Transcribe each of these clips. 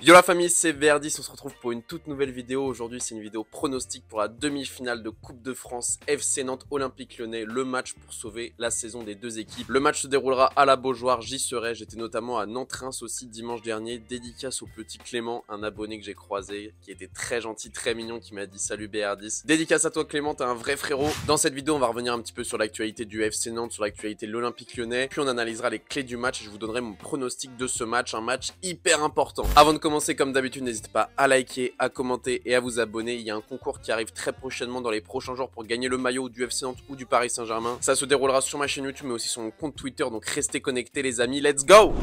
Yo la famille, c'est Verdis, on se retrouve pour une toute nouvelle vidéo. Aujourd'hui c'est une vidéo pronostic pour la demi-finale de Coupe de France FC Nantes Olympique Lyonnais, le match pour sauver la saison des deux équipes. Le match se déroulera à la Beaujoire, j'y serai, j'étais notamment à Nantes-Reims aussi dimanche dernier. Dédicace au petit Clément, un abonné que j'ai croisé, qui était très gentil, très mignon, qui m'a dit salut Verdis. Dédicace à toi Clément, t'es un vrai frérot. Dans cette vidéo on va revenir un petit peu sur l'actualité du FC Nantes, sur l'actualité de l'Olympique Lyonnais, puis on analysera les clés du match et je vous donnerai mon pronostic de ce match, un match hyper important. Avant de commencer, comme d'habitude, n'hésitez pas à liker, à commenter et à vous abonner. Il y a un concours qui arrive très prochainement dans les prochains jours pour gagner le maillot du FC Nantes ou du Paris Saint-Germain. Ça se déroulera sur ma chaîne YouTube mais aussi sur mon compte Twitter, donc restez connectés les amis, let's go!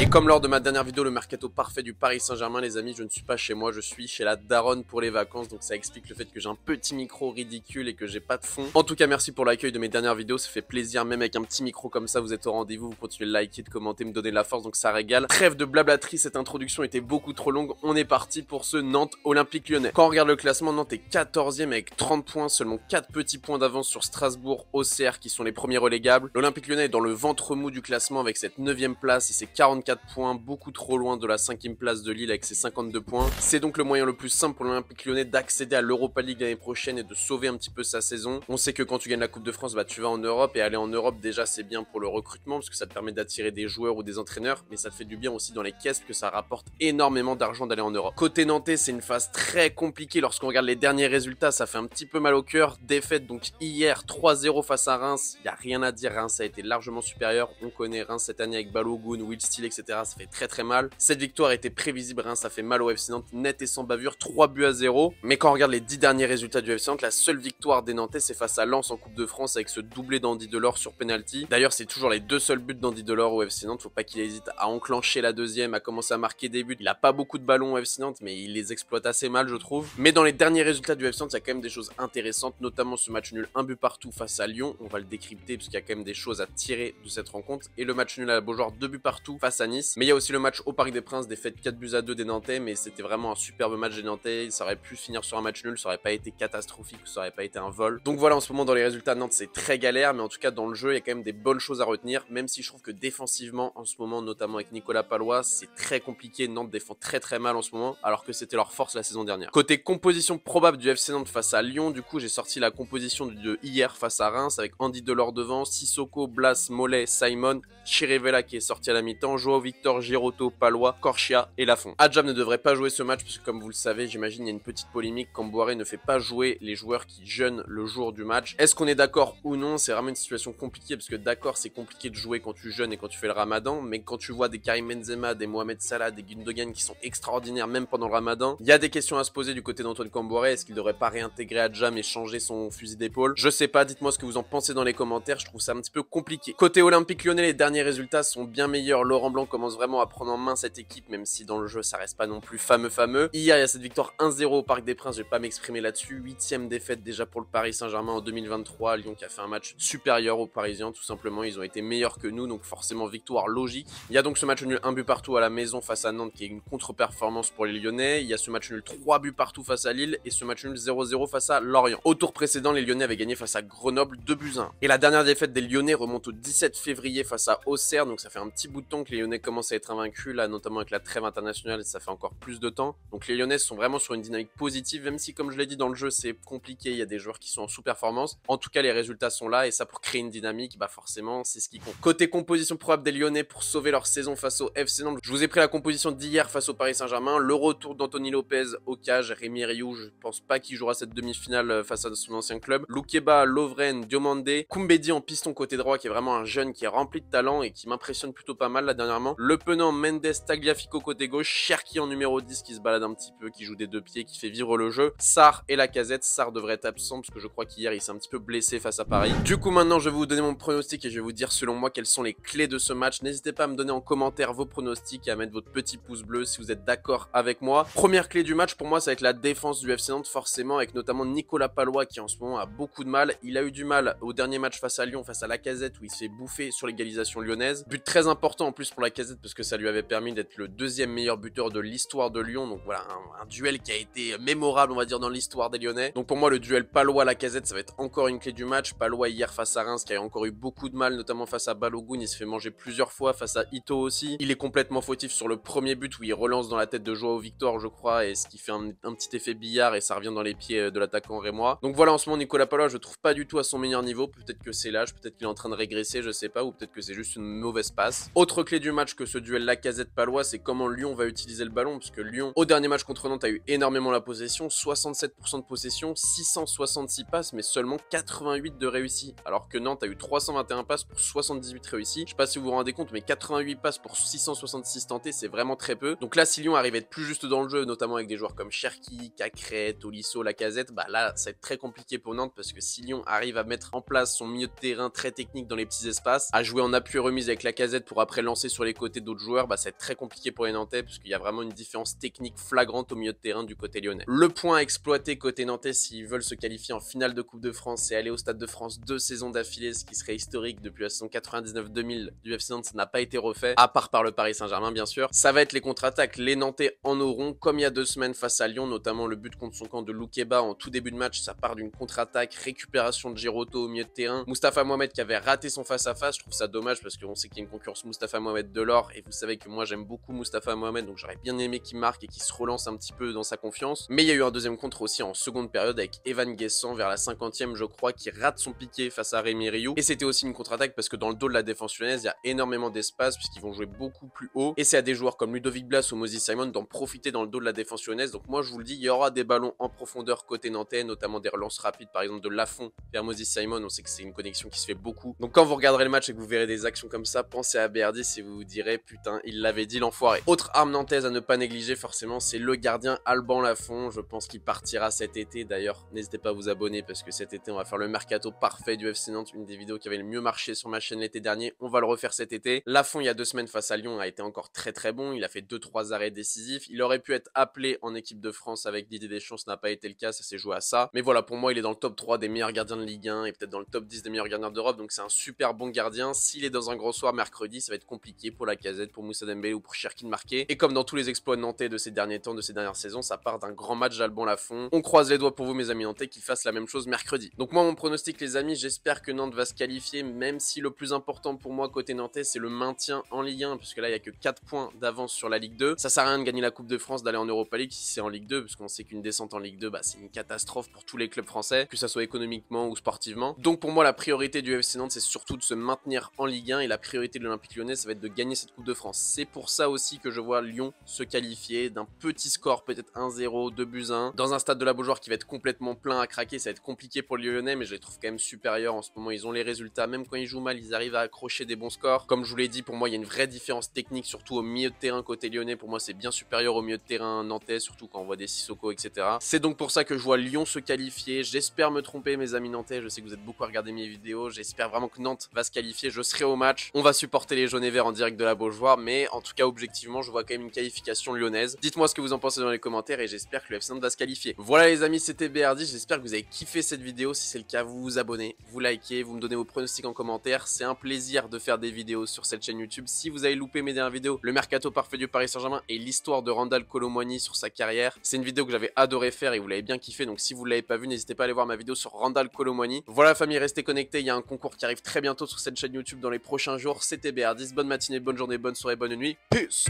Et comme lors de ma dernière vidéo, le mercato parfait du Paris Saint-Germain, les amis, je ne suis pas chez moi, je suis chez la daronne pour les vacances, donc ça explique le fait que j'ai un petit micro ridicule et que j'ai pas de fond. En tout cas, merci pour l'accueil de mes dernières vidéos, ça fait plaisir, même avec un petit micro comme ça, vous êtes au rendez-vous, vous continuez de liker, de commenter, me donner de la force, donc ça régale. Trêve de blablaterie, cette introduction était beaucoup trop longue, on est parti pour ce Nantes Olympique Lyonnais. Quand on regarde le classement, Nantes est 14e avec 30 points, seulement 4 petits points d'avance sur Strasbourg, Auxerre qui sont les premiers relégables. L'Olympique Lyonnais est dans le ventre mou du classement avec cette 9e place et ses 44 points, beaucoup trop loin de la 5e place de Lille avec ses 52 points. C'est donc le moyen le plus simple pour l'Olympique Lyonnais d'accéder à l'Europa League l'année prochaine et de sauver un petit peu sa saison. On sait que quand tu gagnes la Coupe de France, bah tu vas en Europe et aller en Europe déjà c'est bien pour le recrutement parce que ça te permet d'attirer des joueurs ou des entraîneurs, mais ça te fait du bien aussi dans les caisses parce que ça rapporte énormément d'argent d'aller en Europe. Côté nantais, c'est une phase très compliquée lorsqu'on regarde les derniers résultats, ça fait un petit peu mal au cœur. Défaite donc hier 3-0 face à Reims, il n'y a rien à dire, Reims a été largement supérieur. On connaît Reims cette année avec Balogun, Will Steele, etc. Ça fait très mal. Cette victoire était prévisible, Reims, ça fait mal au FC Nantes, net et sans bavure, 3-0. Mais quand on regarde les 10 derniers résultats du FC Nantes, la seule victoire des Nantais, c'est face à Lens en Coupe de France avec ce doublé d'Andy Delors sur penalty. D'ailleurs, c'est toujours les deux seuls buts d'Andy Delors au FC Nantes, faut pas qu'il hésite à enclencher la deuxième, à commencer à marquer des buts. Il a pas beaucoup de ballons au FC Nantes, mais il les exploite assez mal, je trouve. Mais dans les derniers résultats du FC Nantes, il y a quand même des choses intéressantes, notamment ce match nul 1 but partout face à Lyon. On va le décrypter parce qu'il y a quand même des choses à tirer de cette rencontre. Et le match nul à la Beaujoire, 2 buts partout face à Nice. Mais il y a aussi le match au Parc des Princes, défaite 4-2 des Nantais, mais c'était vraiment un superbe match des Nantais. Ça aurait pu finir sur un match nul, ça aurait pas été catastrophique, ça aurait pas été un vol. Donc voilà, en ce moment dans les résultats de Nantes c'est très galère, mais en tout cas dans le jeu il y a quand même des bonnes choses à retenir, même si je trouve que défensivement en ce moment, notamment avec Nicolas Palois, c'est très compliqué. Nantes défend très mal en ce moment, alors que c'était leur force la saison dernière. Côté composition probable du FC Nantes face à Lyon, du coup j'ai sorti la composition de hier face à Reims avec Andy Delors devant, Sissoko, Blas, Mollet, Simon, Chirivella qui est sorti à la mi-temps, Joao Victor, Giroto, Palois, Corchia et Lafont. Adjam ne devrait pas jouer ce match parce que comme vous le savez, j'imagine il y a une petite polémique, Camboire ne fait pas jouer les joueurs qui jeûnent le jour du match. Est-ce qu'on est d'accord ou non? C'est vraiment une situation compliquée parce que d'accord c'est compliqué de jouer quand tu jeûnes et quand tu fais le ramadan, mais quand tu vois des Karim Benzema, des Mohamed Salah, des Gundogan qui sont extraordinaires même pendant le ramadan, il y a des questions à se poser du côté d'Antoine Camboire. Est-ce qu'il devrait pas réintégrer Adjam et changer son fusil d'épaule? Je sais pas, dites-moi ce que vous en pensez dans les commentaires, je trouve ça un petit peu compliqué. Côté Olympique Lyonnais, les derniers résultats sont bien meilleurs, Laurent Blanc commence vraiment à prendre en main cette équipe, même si dans le jeu ça reste pas non plus fameux. Hier il y a cette victoire 1-0 au Parc des Princes, je vais pas m'exprimer là-dessus, 8e défaite déjà pour le Paris Saint-Germain en 2023, Lyon qui a fait un match supérieur aux Parisiens tout simplement, ils ont été meilleurs que nous, donc forcément victoire logique. Il y a donc ce match nul 1 but partout à la maison face à Nantes qui est une contre-performance pour les Lyonnais, il y a ce match nul 3 buts partout face à Lille et ce match nul 0-0 face à Lorient. Au tour précédent, les Lyonnais avaient gagné face à Grenoble 2-1. Et la dernière défaite des Lyonnais remonte au 17 février face à Auxerre, donc ça fait un petit bout de temps que les Lyonnais commencent à être invaincus, là notamment avec la trêve internationale, ça fait encore plus de temps. Donc les Lyonnais sont vraiment sur une dynamique positive, même si comme je l'ai dit dans le jeu c'est compliqué, il y a des joueurs qui sont en sous-performance. En tout cas les résultats sont là et ça pour créer une dynamique, bah forcément c'est ce qui compte. Côté composition probable des Lyonnais pour sauver leur saison face au FC Nantes, je vous ai pris la composition d'hier face au Paris Saint-Germain, le retour d'Anthony Lopez au cage, Rémi Rioux, je pense pas qu'il jouera cette demi-finale face à son ancien club, Loukeba, Lovren, Diomandé, Koumbedi en piston côté droit qui est vraiment un jeune qui est rempli de talent et qui m'impressionne plutôt pas mal là dernièrement, Le Penant, Mendes, Tagliafico côté gauche, Cherki en numéro 10 qui se balade un petit peu, qui joue des deux pieds, qui fait vivre le jeu, Sarr et Lacazette. Sarr devrait être absent parce que je crois qu'hier il s'est un petit peu blessé face à Paris. Du coup maintenant je vais vous donner mon pronostic et je vais vous dire selon moi quelles sont les clés de ce match. N'hésitez pas à me donner en commentaire vos pronostics et à mettre votre petit pouce bleu si vous êtes d'accord avec moi. Première clé du match pour moi ça va être la défense du FC Nantes forcément, avec notamment Nicolas Palois qui en ce moment a beaucoup de mal. Il a eu du mal au dernier match face à Lyon, face à Lacazette où il se fait bouffer sur l'égalisation lyonnaise. But très important en plus pour la Lacazette parce que ça lui avait permis d'être le deuxième meilleur buteur de l'histoire de Lyon. Donc voilà, un duel qui a été mémorable, on va dire, dans l'histoire des Lyonnais. Donc pour moi, le duel Palois-Lacazette, ça va être encore une clé du match. Palois hier face à Reims qui a encore eu beaucoup de mal, notamment face à Balogun. Il se fait manger plusieurs fois, face à Ito aussi. Il est complètement fautif sur le premier but où il relance dans la tête de Joao Victor, je crois, et ce qui fait un petit effet billard et ça revient dans les pieds de l'attaquant rémois. Donc voilà, en ce moment, Nicolas Palois, je trouve pas du tout à son meilleur niveau. Peut-être que c'est l'âge, peut-être qu'il est en train de régresser, je sais pas, ou peut-être que c'est juste une mauvaise passe. Autre clé du match que ce duel Lacazette-Palois, c'est comment Lyon va utiliser le ballon, parce que Lyon, au dernier match contre Nantes, a eu énormément la possession, 67% de possession, 666 passes, mais seulement 88 de réussi, alors que Nantes a eu 321 passes pour 78 réussis. Je sais pas si vous vous rendez compte, mais 88 passes pour 666 tentés, c'est vraiment très peu. Donc là, si Lyon arrive à être plus juste dans le jeu, notamment avec des joueurs comme Cherki, Cacré, Tolisso, Lacazette, bah là, ça va être très compliqué pour Nantes, parce que si Lyon arrive à mettre en place son milieu de terrain très technique dans les petits espaces, à jouer en appui remise avec Lacazette pour après lancer sur les côtés d'autres joueurs, bah ça va être très compliqué pour les Nantais, parce qu'il y a vraiment une différence technique flagrante au milieu de terrain du côté lyonnais. Le point à exploiter côté nantais s'ils veulent se qualifier en finale de Coupe de France, c'est aller au Stade de France 2 saisons d'affilée, ce qui serait historique depuis la saison 99-2000 du FC Nantes, ça n'a pas été refait, à part par le Paris Saint-Germain bien sûr. Ça va être les contre-attaques, les Nantais en auront, comme il y a 2 semaines face à Lyon, notamment le but contre son camp de Loukeba en tout début de match, ça part d'une contre-attaque, récupération de Giroto au milieu de terrain, Moustapha Mohamed qui avait raté son face-à-face, je trouve ça dommage parce qu'on sait qu'il y a une concurrence Moustapha Mohamed de l'or, et vous savez que moi j'aime beaucoup Moustapha Mohamed, donc j'aurais bien aimé qu'il marque et qu'il se relance un petit peu dans sa confiance. Mais il y a eu un deuxième contre aussi en seconde période avec Evan Guessant vers la 50e je crois, qui rate son piqué face à Rémi Rioux, et c'était aussi une contre-attaque parce que dans le dos de la défense lyonnaise il y a énormément d'espace puisqu'ils vont jouer beaucoup plus haut, et c'est à des joueurs comme Ludovic Blas ou Moses Simon d'en profiter dans le dos de la défense lyonnaise. Donc moi je vous le dis, il y aura des ballons en profondeur côté nantais, notamment des relances rapides par exemple de Lafont vers Moses Simon, on sait que c'est une connexion qui se fait beaucoup. Donc quand vous regarderez le match et que vous verrez des actions comme ça, pensez à Berdis et vous vous direz putain, il l'avait dit l'enfoiré. Autre arme nantaise à ne pas négliger forcément, c'est le gardien Alban Lafont. Je pense qu'il partira cet été, d'ailleurs n'hésitez pas à vous abonner parce que cet été on va faire le mercato parfait du FC Nantes, une des vidéos qui avait le mieux marché sur ma chaîne l'été dernier, on va le refaire cet été. Lafont il y a 2 semaines face à Lyon a été encore très bon, il a fait 2-3 arrêts décisifs, il aurait pu être appelé en équipe de France avec Didier Deschamps, ça n'a pas été le cas, ça s'est joué à ça. Mais voilà, pour moi il est dans le top 3 des meilleurs gardiens de Ligue 1 et peut-être dans le top 10 des meilleurs gardiens d'Europe, donc c'est un super bon gardien. S'il est dans un gros soir mercredi, ça va être compliqué pour Lacazette, pour Moussa Dembélé ou pour Cherki de marquer. Et comme dans tous les exploits nantais de ces derniers temps, de ces dernières saisons, ça part d'un grand match d'Alban Lafont. On croise les doigts pour vous mes amis nantais qu'il fasse la même chose mercredi. Donc moi mon pronostic les amis, j'espère que Nantes va se qualifier, même si le plus important pour moi côté nantais c'est le maintien en Ligue 1, puisque là il n'y a que 4 points d'avance sur la Ligue 2. Ça sert à rien de gagner la Coupe de France, d'aller en Europa League si c'est en Ligue 2, parce qu'on sait qu'une descente en Ligue 2, bah, c'est une catastrophe pour tous les clubs français, que ça soit économiquement ou sportivement. Donc pour moi la priorité du FC Nantes c'est surtout de se maintenir en Ligue 1, et la priorité de l'Olympique Lyonnais ça va être de gagner cette Coupe de France. C'est pour ça aussi que je vois Lyon se qualifier d'un petit score, peut-être 1-0, 2-1, dans un stade de la Beaujoire qui va être complètement plein à craquer. Ça va être compliqué pour les Lyonnais, mais je les trouve quand même supérieurs en ce moment. Ils ont les résultats, même quand ils jouent mal ils arrivent à accrocher des bons scores. Comme je vous l'ai dit, pour moi il y a une vraie différence technique, surtout au milieu de terrain côté lyonnais. Pour moi c'est bien supérieur au milieu de terrain nantais, surtout quand on voit des Sissoko etc. C'est donc pour ça que je vois Lyon se qualifier. J'espère me tromper mes amis nantais, je sais que vous êtes beaucoup à regarder mes vidéos, j'espère vraiment que Nantes va se qualifier, je serai au match, on va supporter les jaunes et verts en direct de la Beaujoire, mais en tout cas objectivement je vois quand même une qualification lyonnaise. Dites-moi ce que vous en pensez dans les commentaires et j'espère que le FC Nantes va se qualifier. Voilà les amis, c'était BRD, j'espère que vous avez kiffé cette vidéo. Si c'est le cas, vous vous abonnez, vous likez, vous me donnez vos pronostics en commentaire. C'est un plaisir de faire des vidéos sur cette chaîne YouTube. Si vous avez loupé mes dernières vidéos, le mercato parfait du Paris Saint-Germain et l'histoire de Randal Kolo Muani sur sa carrière, c'est une vidéo que j'avais adoré faire et vous l'avez bien kiffé, donc si vous ne l'avez pas vu, n'hésitez pas à aller voir ma vidéo sur Randal Kolo Muani. Voilà famille, restez connectés, il y a un concours qui arrive très bientôt sur cette chaîne YouTube dans les prochains jours. C'était BR10, bonne matinée, bonne journée, bonne soirée, bonne nuit, peace.